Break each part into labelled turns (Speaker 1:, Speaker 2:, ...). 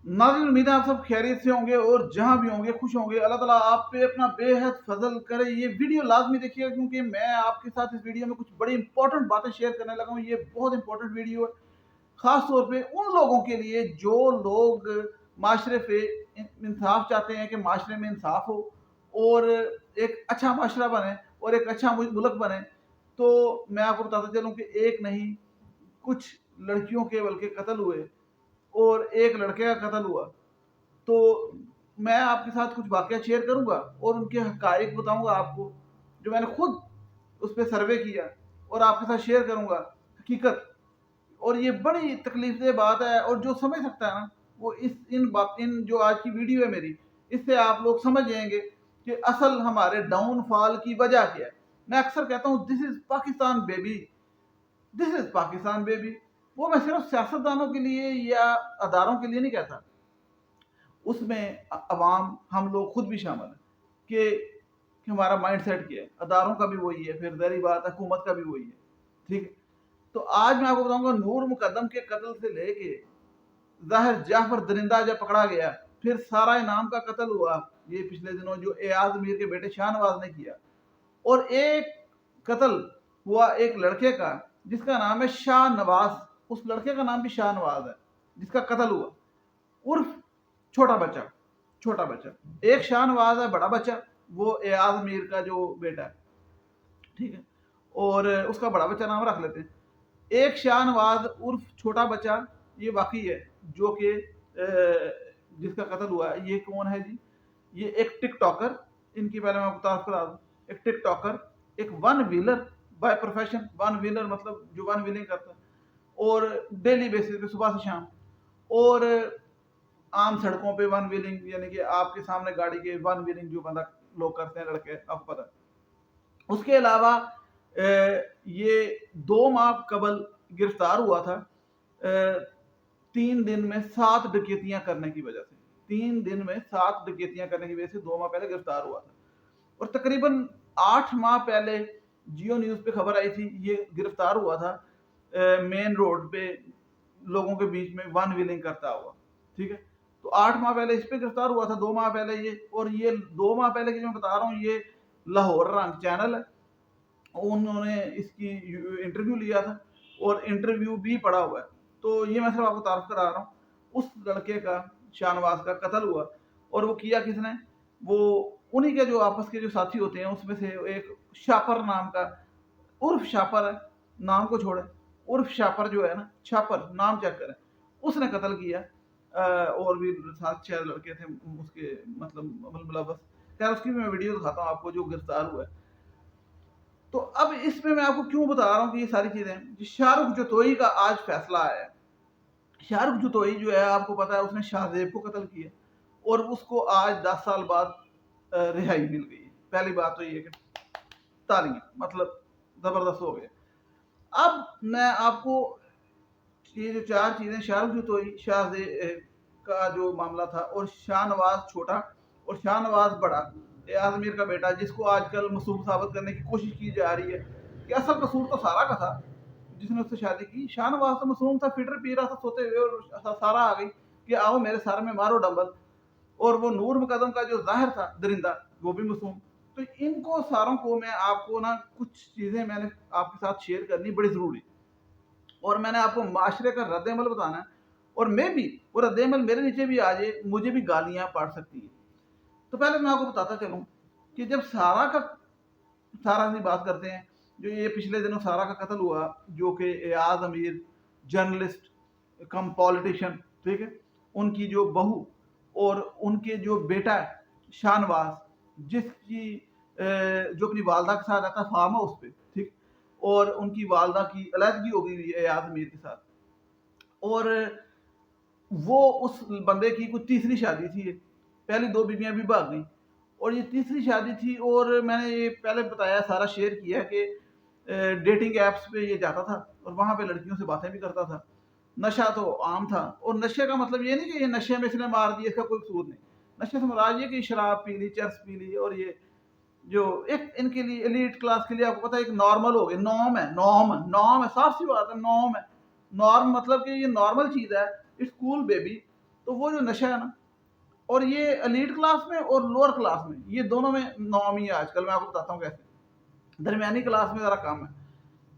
Speaker 1: नाज़रीन, उम्मीद है आप सब खैरियत से होंगे और जहाँ भी होंगे खुश होंगे। अल्लाह ताला आप पे अपना बेहद फजल करे। ये वीडियो लाजमी देखिएगा क्योंकि मैं आपके साथ इस वीडियो में कुछ बड़ी इंपॉर्टेंट बातें शेयर करने लगा हूँ। ये बहुत इंपॉर्टेंट वीडियो है, ख़ास तौर पे उन लोगों के लिए जो लोग माशरे पे इंसाफ चाहते हैं कि माशरे में इंसाफ हो और एक अच्छा माशरा बने और एक अच्छा मुल्क बने। तो मैं आपको बताता चलूँ कि एक नहीं, कुछ लड़कियों के बल्कि कत्ल हुए और एक लड़के का कत्ल हुआ। तो मैं आपके साथ कुछ वाक़या शेयर करूँगा और उनके हक़ाइक़ बताऊँगा आपको, जो मैंने खुद उस पे सर्वे किया और आपके साथ शेयर करूँगा हकीकत। और ये बड़ी तकलीफ़देह बात है और जो समझ सकता है ना, वो इन जो आज की वीडियो है मेरी, इससे आप लोग समझ जाएँगे कि असल हमारे डाउनफॉल की वजह क्या है। मैं अक्सर कहता हूँ this is Pakistan baby, this is Pakistan baby. वो मैं सिर्फ़ सियासतदानों के लिए या अदारों के लिए नहीं कहता। उसमें अवाम, हम लोग खुद भी शामिल हैं कि हमारा माइंड सेट क्या है। अदारों का भी वही है, फिर ज़ाहिर बात है हुकूमत का भी वही है, ठीक है। तो आज मैं आपको बताऊंगा नूर मुकद्दम के कत्ल से लेके ज़ाहिर जाफर दरिंदा जब पकड़ा गया, फिर सारा इनाम का कत्ल हुआ ये पिछले दिनों जो एयाज मीर के बेटे शाहनवाज ने किया, और एक कत्ल हुआ एक लड़के का जिसका नाम है शाह नवाज। उस लड़के का नाम भी शाहनवाज है जिसका कत्ल हुआ, उर्फ छोटा बच्चा। छोटा बच्चा, एक शाहनवाज है बड़ा बच्चा, वो एयाज मीर का जो बेटा है, ठीक है, और उसका बड़ा बच्चा नाम रख लेते हैं। एक शाहनवाज उर्फ छोटा बच्चा ये वाकई है जो कि जिसका कत्ल हुआ है। ये कौन है जी? ये एक टिकटॉकर, इनकी पहले मैं आपको तारीफ करा दूं। एक टिकटॉकर, एक one wheeler by profession. One wheeler मतलब जो वन व्हीलिंग करता है और डेली बेसिस पे सुबह से शाम, और आम सड़कों पे वन व्हीलिंग यानी कि आपके सामने गाड़ी के वन व्हीलिंग जो बंदा लोग करते हैं लड़के, आपको पता है। उसके अलावा ये 2 माह कबल गिरफ्तार हुआ था 3 दिन में 7 डकैतियां करने की वजह से। 3 दिन में 7 डकैतियां करने की वजह से 2 माह पहले गिरफ्तार हुआ था। और तकरीबन 8 माह पहले जियो न्यूज़ पे खबर आई थी, ये गिरफ्तार हुआ था मेन रोड पे लोगों के बीच में वन व्हीलिंग करता हुआ, ठीक है। तो 8 माह पहले इस पे गिरफ्तार हुआ था, 2 माह पहले ये। और ये 2 माह पहले की जो मैं बता रहा हूँ, ये लाहौर रंग चैनल है, उन्होंने इसकी इंटरव्यू लिया था और इंटरव्यू भी पड़ा हुआ है। तो ये मैं सिर्फ आपको तारीफ करा रहा हूँ। उस लड़के का, शाहनवाज का कत्ल हुआ, और वो किया किसने? वो उन्हीं के जो आपस के जो साथी होते हैं उसमें से एक शापर नाम का, उर्फ शापर है, नाम को छोड़े, उर्फ शापर जो है ना, छापर नाम चेक करें, उसने कत्ल किया। और भी 7-6 लड़के थे उसके मतलब मुलव्वस। खैर उसकी भी मैं वीडियो दिखाता हूँ आपको जो गिरफ्तार हुआ है। तो अब इसमें मैं आपको क्यों बता रहा हूँ कि ये सारी चीजें, शाहरुख जोतोई का आज फैसला आया है। शाहरुख जोतोई जो है, आपको पता है उसने शाहजेब को कत्ल किया और उसको आज 10 साल बाद रिहाई मिल गई। पहली बात तो ये कि तालियां, मतलब जबरदस्त हो गया। अब मैं आपको ये जो 4 चीजें, शाहरुख जोतोई, शाहजेब का जो मामला था, और शाहनवाज छोटा और शाहनवाज बड़ा, आजमीर का बेटा, जिसको आजकल मासूम साबित करने की कोशिश की जा रही है कि असल कसूर तो सारा का था जिसने उससे शादी की। शाहनवाज तो मासूम था, फिटर पी रहा था सोते हुए, और सारा आ गई कि आओ मेरे सर में मारो डंबल। और वो नूर मुकद्दम का जो जाहिर था दरिंदा, वो भी मासूम। तो इनको सारों को मैं आपको ना कुछ चीजें मैंने आपके साथ शेयर करनी बड़ी जरूरी, और मैंने आपको माशरे का रद्द-ए-अमल बताना है। और मैं भी, वो रद्द-ए-अमल मेरे नीचे भी आ जाए, मुझे भी गालियां पड़ सकती है। तो पहले मैं आपको बताता चलूं कि जब सारा की बात करते हैं, जो ये पिछले दिनों सारा का कत्ल हुआ, जो कि एयाज अमीर, जर्नलिस्ट कम पॉलिटिशियन, ठीक है, उनकी जो बहू और उनके जो बेटा है शाहनवाज, जिसकी जो अपनी वालदा के साथ रहता है फार्म हाउस पे, ठीक, और उनकी वालदा की अलहदगी हो गई हुई है एयाज अमीर के साथ। और वो उस बंदे की कुछ तीसरी शादी थी, पहली 2 बीवियां भी भाग गई और ये तीसरी शादी थी। और मैंने ये पहले बताया, सारा शेयर किया कि डेटिंग ऐप्स पे ये जाता था और वहाँ पे लड़कियों से बातें भी करता था। नशा तो आम था, और नशे का मतलब ये नहीं कि ये नशे में इसने मार दिया, इसका कोई कसूर नहीं। नशे से मुराद ये कि शराब पी ली, चरस पी ली, और ये जो एक इनके लिए एलीट क्लास के लिए आपको पता है एक नॉर्मल हो गया, नॉर्म है, नॉर्म है, साफ सी बात है, नॉर्म है। नॉर्म मतलब कि ये नॉर्मल चीज है, इट्स कूल बेबी। تو وہ جو نشہ ہے نا، اور یہ ایلیٹ کلاس میں اور لوور کلاس میں، یہ دونوں میں نامی ہے آج کل. میں آپ کو بتاتا ہوں کیسے. درمیانی کلاس میں ذرا کم ہے،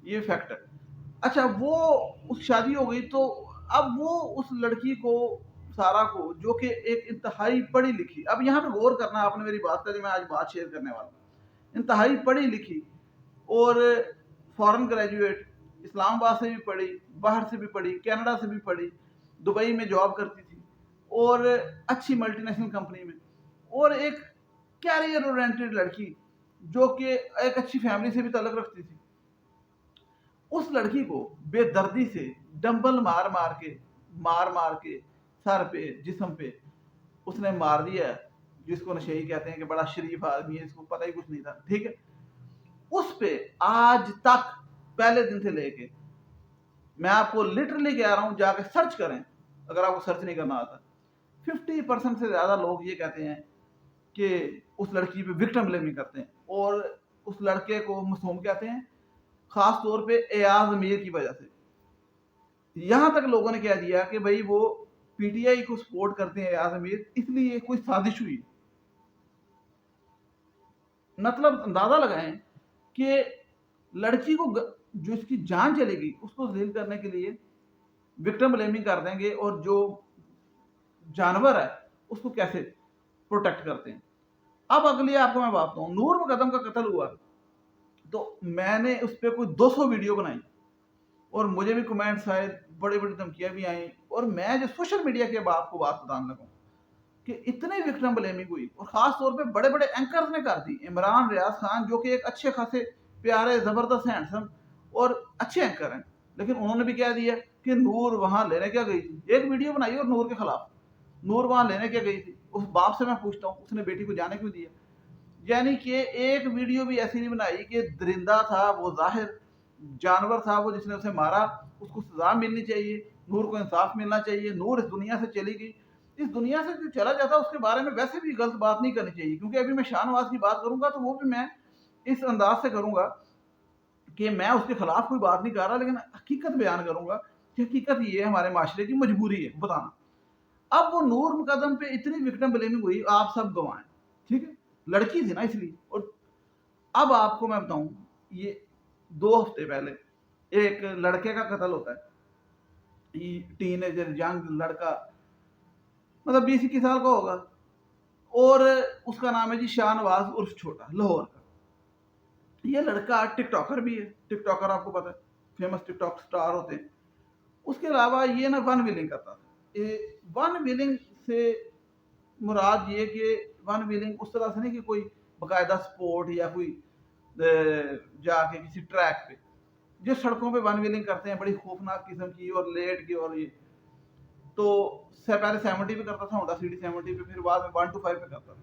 Speaker 1: یہ فیکٹ ہے. اچھا وہ اس شادی ہو گئی تو اب وہ اس لڑکی کو سارا کو جو کہ ایک انتہائی پڑھی لکھی، اب یہاں پہ غور کرنا آپ نے میری بات کا جو میں آج بات شیئر کرنے والا ہوں، انتہائی پڑھی لکھی اور فورن گریجویٹ، اسلام آباد سے بھی پڑھی، باہر سے بھی پڑھی، کینیڈا سے بھی پڑھی، دبئی میں جاب کرتی تھی اور اچھی ملٹی نیشنل کمپنی میں، اور ایک کیریئر اورینٹڈ لڑکی جو کہ ایک اچھی فیملی سے بھی تعلق رکھتی تھی. اس لڑکی کو بے دردی سے ڈمبل مار مار کے سر پہ جسم پہ اس نے مار دیا ہے، جس کو نشئی کہتے ہیں کہ بڑا شریف آدمی ہے، اس کو پتہ ہی کچھ نہیں تھا. ٹھیک ہے، اس پہ آج تک پہلے دن سے لے کے میں آپ کو لٹرلی کہہ رہا ہوں، جا کے سرچ کریں اگر آپ کو سرچ نہیں کرنا آتا. 50% سے زیادہ لوگ یہ کہتے ہیں کہ اس لڑکی پہ وکٹم بلیمنگ کرتے ہیں اور اس لڑکے کو معصوم کہتے ہیں، خاص طور پہ ایاز امیر کی وجہ سے. یہاں تک لوگوں نے کہہ دیا کہ بھائی وہ پی ٹی آئی کو سپورٹ کرتے ہیں ایاز امیر، اس لیے کوئی سازش ہوئی. مطلب اندازہ لگائیں کہ لڑکی کو جو اس کی جان چلے گی اس کو ذلیل کرنے کے لیے وکٹم بلیمنگ کر دیں گے، اور جو جانور ہے اس کو کیسے پروٹیکٹ کرتے ہیں. اب اگلی آپ کو میں بات بتاؤں، نور مقدم کا قتل ہوا تو میں نے اس پہ کوئی 200 ویڈیو بنائی اور مجھے بھی کمنٹس آئے، بڑی بڑی دھمکیاں بھی آئیں، اور میں جو سوشل میڈیا کے آپ کو بات بتانے لگا کہ اتنی وکٹم بلیمنگ ہوئی، اور خاص طور پہ بڑے بڑے اینکرز نے کر دی. عمران ریاض خان جو کہ ایک اچھے خاصے پیارے زبردست ہینڈسم اور اچھے اینکر ہیں، لیکن انہوں نے بھی کہہ دیا کہ نور وہاں لینے کیا گئی تھی. ایک ویڈیو بنائی اور نور کے خلاف، نور وہاں لینے کیا گئی تھی. اس باپ سے میں پوچھتا ہوں اس نے بیٹی کو جانے کیوں دیا. یعنی کہ ایک ویڈیو بھی ایسی نہیں بنائی کہ درندہ تھا وہ، ظاہر جانور تھا وہ جس نے اسے مارا، اس کو سزا ملنی چاہیے، نور کو انصاف ملنا چاہیے. نور اس دنیا سے چلی گئی، اس دنیا سے جو چلا جاتا اس کے بارے میں ویسے بھی غلط بات نہیں کرنی چاہیے، کیونکہ ابھی میں شاہ نواز کی بات کروں گا تو وہ بھی میں اس انداز سے کروں گا کہ میں اس کے خلاف کوئی بات نہیں کر رہا، لیکن حقیقت بیان کروں گا کہ حقیقت یہ ہے، ہمارے معاشرے کی مجبوری ہے بتانا. اب وہ نور مقدم پہ اتنی وکٹم بلیمنگ ہوئی، آپ سب گوائیں. ٹھیک ہے، لڑکی تھی نا اس لیے. اور اب آپ کو میں بتاؤں، یہ 2 ہفتے پہلے ایک لڑکے کا قتل ہوتا ہے، ٹین ایجر ینگ لڑکا، مطلب 20-21 سال کا ہوگا، اور اس کا نام ہے جی شاہ نواز عرف چھوٹا، لاہور کا. یہ لڑکا ٹک ٹاکر بھی ہے، ٹک ٹاکر آپ کو پتا ہے فیمس ٹک ٹاک سٹار ہوتے ہیں. اس کے علاوہ یہ نا ون ویلنگ کرتا تھا. ون ویلنگ سے مراد یہ کہ ون ویلنگ اس طرح سے نہیں کہ کوئی باقاعدہ سپورٹ یا کوئی جا کے کسی ٹریک پہ، جو سڑکوں پہ ون ویلنگ کرتے ہیں بڑی خوفناک قسم کی اور لیٹ کی، اور یہ تو پہلے 70 پہ کرتا تھا، ہونڈا سٹی 70 پہ، پھر بعد میں 125 پہ کرتا تھا.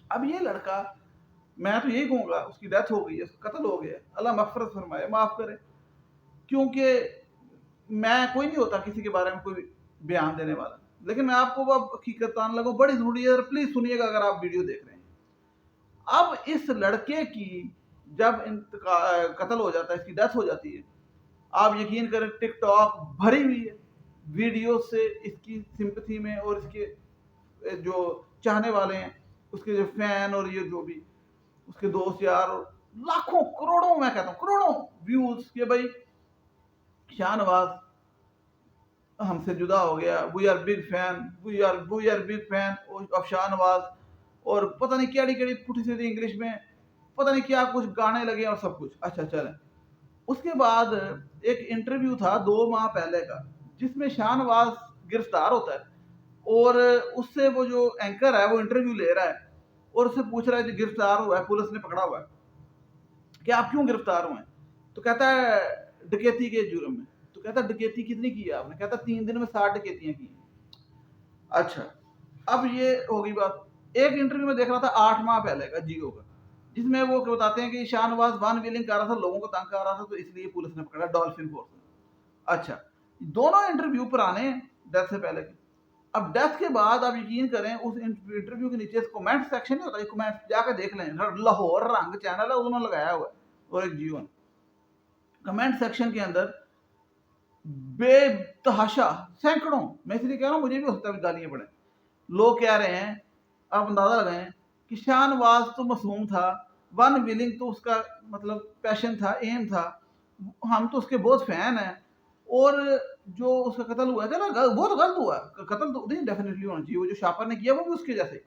Speaker 1: اب یہ لڑکا، میں تو یہی کہوں گا اس کی ڈیتھ ہو گئی ہے، اس کا قتل ہو گیا ہے، اللہ مغفرت فرمائے، معاف کرے. کیونکہ میں کوئی نہیں ہوتا کسی کے بارے میں کوئی بیان دینے والا، لیکن میں آپ کو اب حقیقت بتانے لگا، بڑی ضروری ہے، پلیز سنیے گا اگر آپ ویڈیو دیکھ رہے ہیں. اب اس لڑکے کی جب قتل ہو جاتا ہے، اس کی ڈیتھ ہو جاتی ہے، آپ یقین کریں ٹک ٹاک بھری ہوئی ہے ویڈیو سے، اس کی سمپتھی میں، اور اس کے جو چاہنے والے ہیں، اس کے جو فین اور یہ جو بھی اس کے دوست یار، لاکھوں کروڑوں، میں کہتا ہوں کروڑوں ویوز کہ بھائی شاہ نواز ہم سے جدا ہو گیا، we are big fan, we are big fan of Shah Nawaz, اور پتہ نہیں کیڑی کیڑی پٹھی سیدھی انگلش میں پتہ نہیں کیا کچھ گانے لگے اور سب کچھ. اچھا چلیں، اس کے بعد ایک انٹرویو تھا 2 ماہ پہلے کا، جس میں شاہ نواز گرفتار ہوتا ہے، اور اس سے وہ جو اینکر ہے وہ انٹرویو لے رہا ہے اور اس سے پوچھ رہا ہے کہ گرفتار ہوا ہے، پولیس نے پکڑا ہوا ہے کہ آپ کیوں گرفتار ہوئے ہیں. تو کہتا ہے ڈکیتی کے جرم میں. تو کہتا ہے ڈکیتی کتنی کی ہے آپ نے؟ کہتا ہے 3 دن میں 60 ڈکیتیاں کی ہیں. اچھا، اب یہ ہوگی بات. ایک انٹرویو میں دیکھ رہا تھا 8 ماہ پہلے کا جیو کا، جس میں وہ بتاتے ہیں کہ شاہ نواز ون ویلنگ کر رہا تھا، لوگوں کو تنگ کر رہا تھا، تو اس لیے پولیس نے پکڑا، ڈالفن فورس نے. اچھا، دونوں انٹرویو پرانے ہیں ڈیتھ سے پہلے کے. اب ڈیتھ کے بعد آپ یقین کریں اس انٹرویو کے نیچے کمنٹ سیکشن نہیں ہوتا، یہ کمنٹ جا کے دیکھ لیں، لاہور رنگ چینل ہے انہوں نے لگایا ہوا ہے، اور ایک جیو نے. کمنٹ سیکشن کے اندر बे तहाशा सैकड़ों, मैं इसलिए कह रहा हूँ मुझे भी हो सकता है गालियाँ पड़े। लोग कह रहे हैं, आप अंदाजा लगाएं कि शाहनवाज तो मासूम था, वन विलिंग तो उसका मतलब पैशन था, एम था, हम तो उसके बहुत फैन हैं, और जो उसका कत्ल हुआ था ना, वो तो गलत हुआ, कत्ल तो नहीं डेफिनेटली होना चाहिए, वो जो शापर ने किया वो भी उसके जैसे,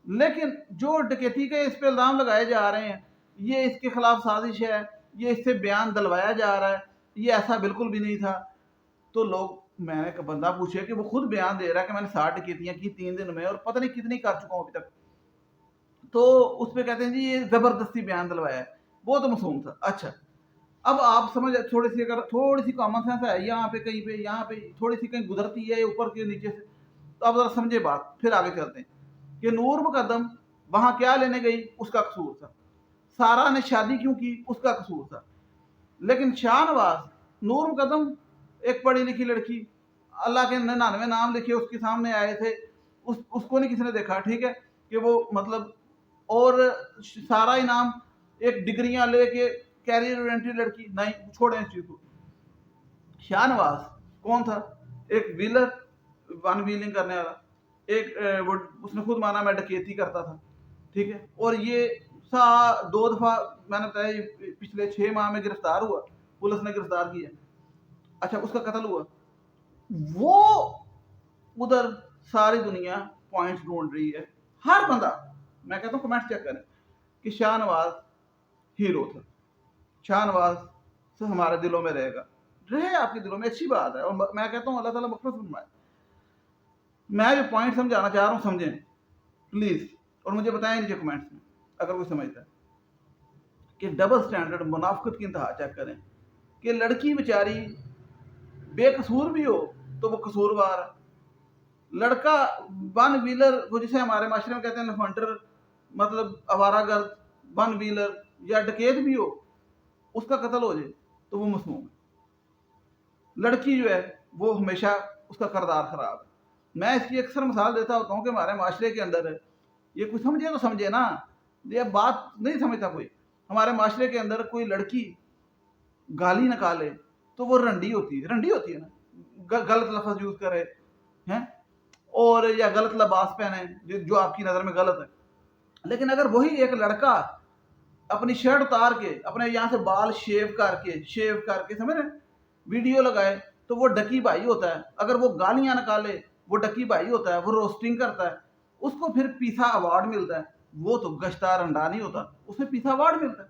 Speaker 1: लेकिन जो डकैती के इस पे इल्ज़ाम लगाए जा रहे हैं, ये इसके खिलाफ साजिश है, ये इससे बयान दिलवाया जा रहा है, ये ऐसा बिल्कुल भी नहीं था। तो लोग, मैंने एक बंदा पूछे कि वो खुद बयान दे रहा है कि मैंने 60 डकैतियां की 3 दिन में और पता नहीं कितनी कर चुका हूं अभी तक, तो उस पे कहते हैं जी ये जबरदस्ती बयान दिलवाया है, वो तो मासूम था। अच्छा, अब आप समझ, थोड़ी सी अगर थोड़ी सी कॉमन सेंस है यहाँ पे, कहीं पे यहाँ पे थोड़ी सी कहीं गुजरती है ऊपर के नीचे से, तो आप जरा समझे बात, फिर आगे चलते हैं कि नूर मुकद्दम वहां क्या लेने गई, उसका कसूर था। सारा ने शादी क्यों की, उसका कसूर था। लेकिन शाहनवाज, नूर मुकद्दम एक पढ़ी लिखी लड़की, अल्लाह के 99 नाम लिखे उसके सामने आए थे, उसको नहीं किसी ने देखा, ठीक है, कि वो मतलब, और सारा इनाम एक डिग्रियां लेके कैरियर ओरिएंटेड लड़की, नहीं छोड़े इस चीज को। शाहनवाज कौन था, एक व्हीलर, वन व्हीलिंग करने वाला, एक वो उसने खुद माना मैं डकैती करता था, ठीक है, और ये सा 2 दफा मैंने बताया पिछले 6 माह में गिरफ्तार हुआ, पुलिस ने गिरफ्तार किया। अच्छा, उसका कत्ल हुआ, वो उधर सारी दुनिया पॉइंट्स ढूंढ रही है, हर बंदा, मैं कहता हूँ कमेंट चेक करें कि शाहनवाज हीरो था, शाहनवाज से हमारे दिलों में रहेगा, रहे आपके दिलों में, अच्छी बात है, और मैं कहता हूँ अल्लाह ताला मग़फ़िरत फरमाए। मैं जो पॉइंट समझाना चाह रहा हूँ समझें प्लीज, और मुझे बताएं नीचे कमेंट्स में अगर कोई समझता है कि डबल स्टैंडर्ड मुनाफिकत की इंतहा चेक करें कि लड़की बेचारी बेकसूर भी हो तो वो कसूरवार है, लड़का वन व्हीलर, वो जिसे हमारे माशरे में कहते हैं लफंडर, मतलब आवारागर्द, वन व्हीलर या डकैत भी हो, उसका कत्ल हो जाए तो वो मासूम है। लड़की जो है वो हमेशा उसका करदार खराब है। मैं इसकी अक्सर मिसाल देता होता हूँ कि हमारे माशरे के अंदर है, ये कोई समझे तो समझे ना, ये बात नहीं समझता कोई, हमारे माशरे के अंदर कोई लड़की गाली निकाले तो वो रंडी होती है, रंडी होती है ना, गलत लफ्ज यूज करे हैं, और या गलत लिबास पहने जो आपकी नज़र में गलत है। लेकिन अगर वही एक लड़का अपनी शर्ट उतार के अपने यहाँ से बाल शेव करके समझ रहे, वीडियो लगाए, तो वो डकी भाई होता है। अगर वो गालियां निकाले वो डकी भाई होता है, वो रोस्टिंग करता है, उसको फिर पीसा अवार्ड मिलता है। वो तो गश्ता रंडा नहीं होता, उसे पीसा अवार्ड मिलता है।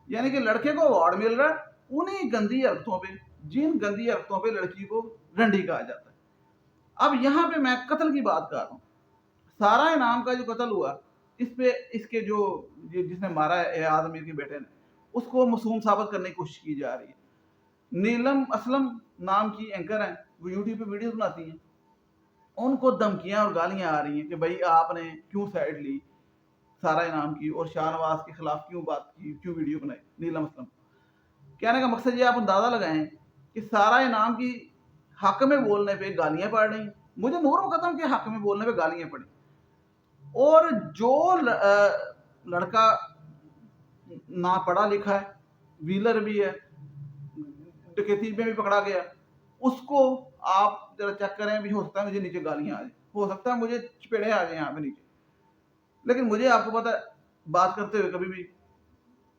Speaker 1: यानी कि लड़के को अवार्ड मिल रहा है उन्हीं गंदी हरकतों पे, जिन गंदी हरकतों पे लड़की को रंडी कहा जाता है। अब यहाँ पे मैं कत्ल की बात कर रहा हूँ, सारा इनाम का जो कत्ल हुआ, इस पे इसके जो जिसने मारा है आदमी के बेटे ने, उसको मासूम साबित करने की कोशिश की जा रही है। नीलम असलम नाम की एंकर हैं, वो यूट्यूब पे वीडियोस बनाती हैं, उनको धमकियां और गालियां आ रही हैं कि भाई आपने क्यों साइड ली सारा इनाम की, और शाहनवाज के खिलाफ क्यों बात की, क्यों वीडियो बनाई। नीलम असलम, कहने का मकसद ये आप अंदाजा लगाएं कि सारा इनाम की हक में बोलने पे गालियां पड़ रही, मुझे नूर मुकद्दम के हक में बोलने पे गालियां पड़ी, और जो लड़का ना पढ़ा लिखा है, व्हीलर भी है, डकैती में भी पकड़ा गया, उसको आप जरा चेक करें, भी हो सकता है मुझे नीचे गालियां आ जाए, हो सकता है मुझे चपेड़े आ जाए यहाँ पे नीचे, लेकिन मुझे आपको पता है बात करते हुए कभी भी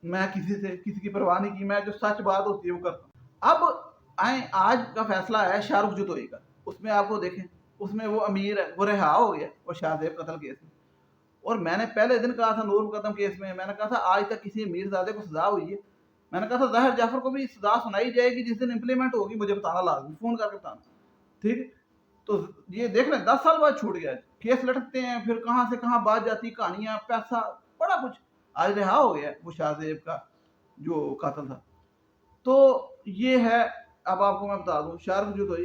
Speaker 1: मैं किसी की परवाह नहीं की, मैं जो सच बात होती है वो करता हूँ। अब आए, आज का फैसला है शाहरुख जुतोई का, उसमें आपको देखें, उसमें वो अमीर है वो रिहा हो गया और शाहजेब कत्ल केस में, और मैंने पहले दिन कहा था नूर मुकद्दम केस में, मैंने कहा था आज तक किसी अमीरजादे को सजा हुई है, मैंने कहा था ज़ाहिर जाफर को भी सजा सुनाई जाएगी, जिस दिन इंप्लीमेंट होगी मुझे बताना, लाजमी फोन करके बताना, ठीक है। तो ये देख लें 10 साल बाद छूट गया, केस लटकते हैं, फिर कहाँ से कहाँ बात जाती, कहानियां, पैसा, बड़ा कुछ, आज रिहा हो गया वो शाहजेब का जो कातिल था। तो ये है, अब आपको मैं बता दूं, शाहरुख जो तो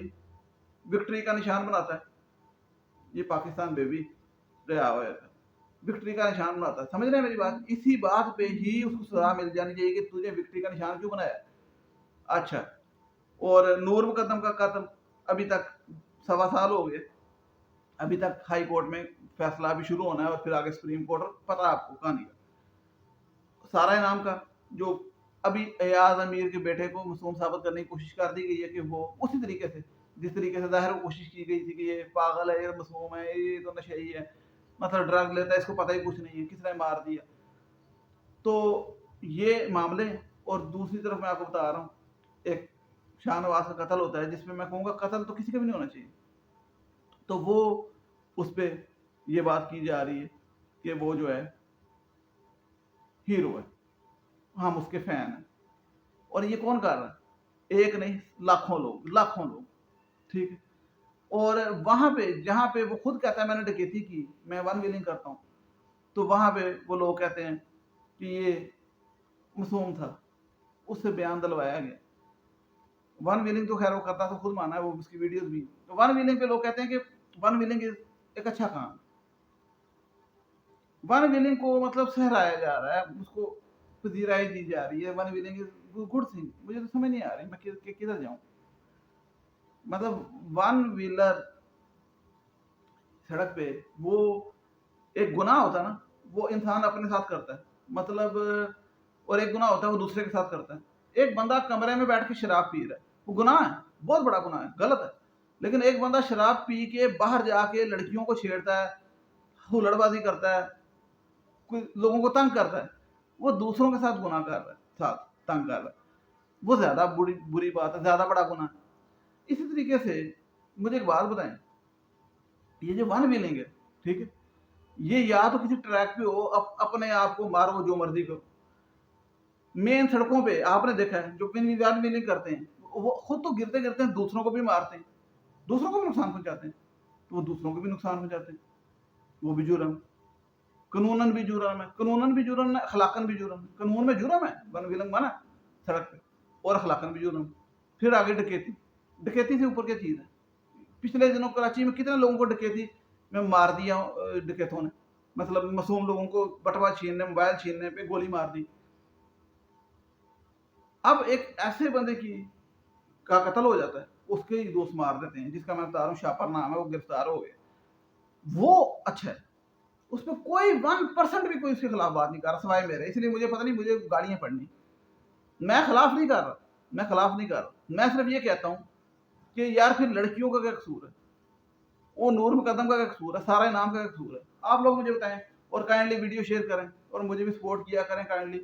Speaker 1: विक्ट्री का निशान बनाता है, ये पाकिस्तान बेबी रिहा हुआ था, विक्ट्री का निशान बनाता है, समझ रहे हैं मेरी बात, इसी बात पे ही उसको सजा मिल जानी चाहिए कि तुझे विक्ट्री का निशान क्यों बनाया। अच्छा, और नूर मुकद्दम का कत्ल अभी तक 1.25 साल हो गए, अभी तक हाई कोर्ट में फैसला अभी शुरू होना है और फिर आगे सुप्रीम कोर्ट, और पता है आपको कहानी का। सारा इनाम का जो अभी एयाज अमीर के बेटे को मासूम साबित करने की कोशिश कर दी गई है कि वो उसी तरीके से, जिस तरीके से ज़ाहिर कोशिश की गई थी कि ये पागल है, ये मासूम है, ये तो नशेई है, मतलब ड्रग लेता है, इसको पता ही कुछ नहीं है, किसने मार दिया। तो ये मामले, और दूसरी तरफ मैं आपको बता रहा हूँ, एक शाहनवाज का कत्ल होता है, जिसमें मैं कहूँगा कत्ल तो किसी का भी नहीं होना चाहिए, तो वो उस पर ये बात की जा रही है कि वो जो है हीरो है, हम उसके फैन हैं। और ये कौन कर रहा है? एक नहीं, लाखों लोग, लाखों लोग, ठीक है। और वहां पे जहां पे वो खुद कहता है मैंने डकैती की, मैं वन व्हीलिंग करता हूँ, तो वहां पे वो लोग कहते हैं कि ये मासूम था, उससे बयान दिलवाया गया। वन व्हीलिंग तो खैर वो करता तो खुद माना है, वो उसकी वीडियोस भी। तो वन व्हीलिंग पे लोग कहते हैं कि वन व्हीलिंग एक अच्छा काम, वन व्हीलिंग को मतलब सहराया जा रहा है, उसको पजीराई दी जा रही है, वन व्हीलिंग गुड थिंग। मुझे तो समझ नहीं आ रही मैं किधर जाऊं। मतलब वन व्हीलर सड़क पे, वो एक गुनाह होता है ना, वो इंसान अपने साथ करता है, मतलब, और एक गुनाह होता है वो दूसरे के साथ करता है। एक बंदा कमरे में बैठ के शराब पी रहा है, वो गुनाह है, बहुत बड़ा गुनाह है, गलत है। लेकिन एक बंदा शराब पी के बाहर जाके लड़कियों को छेड़ता है, हुल्लड़बाजी करता है, कोई लोगों को तंग करता है, वो दूसरों के साथ गुनाह कर रहा है, साथ तंग कर रहा है, वो ज्यादा बुरी बात है, ज्यादा बड़ा गुनाह है। इसी तरीके से मुझे एक बात बताएं, ये जो वन व्हीलिंग है, ठीक है, ये या तो किसी ट्रैक पे हो, अपने आप को मारो जो मर्जी करो। मेन सड़कों पे आपने देखा है जो वन व्हीलिंग करते हैं, वो खुद तो गिरते गिरते हैं, दूसरों को भी मारते हैं, दूसरों को भी नुकसान पहुंचाते हैं, तो वो दूसरों को भी नुकसान पहुंचाते हैं, वो भी जुर्म, कानूनन भी जुर्म है, कानूनन भी जुर्म है, अखलाकन भी जुर्म है। कानून में जुर्म है वन व्हीलिंग माना सड़क पे, और अखलाकन भी जुर्म। फिर आगे डकैती, डकैती से ऊपर क्या चीज़ है? पिछले दिनों कराची में कितने लोगों को डकैती में मार दिया डकैतों ने, मतलब मासूम लोगों को बटवा छीनने, मोबाइल छीनने पे गोली मार दी। अब एक ऐसे बंदे की का कत्ल हो जाता है, उसके ही दोस्त मार देते हैं, जिसका मैं बता रहा हूँ शापर नाम है, वो गिरफ्तार हो गए। वो अच्छा है, उसमें कोई 1% भी कोई उसके खिलाफ बात नहीं कर रहा सिवाय मेरे, इसलिए मुझे पता नहीं, मुझे गालियां पड़नी। मैं खिलाफ नहीं कर रहा, मैं खिलाफ नहीं कर रहा, मैं सिर्फ ये कहता हूँ कि यार फिर लड़कियों का क्या कसूर है, वो नूर मुकदम का क्या कसूर है, सारा इनाम का क्या कसूर है? आप लोग मुझे बताएं, और काइंडली वीडियो शेयर करें, और मुझे भी सपोर्ट किया करें काइंडली,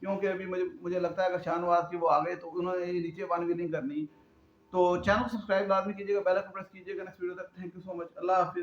Speaker 1: क्योंकि अभी मुझे लगता है अगर शाहनवाज की वो आ गए तो उन्होंने नीचे वन व्हीलिंग करनी। तो चैनल को सब्सक्राइब लाजमी कीजिएगा, बेल आइकन प्रेस कीजिएगा। नेक्स्ट वीडियो तक थैंक यू सो मच, अल्लाह हाफिज़।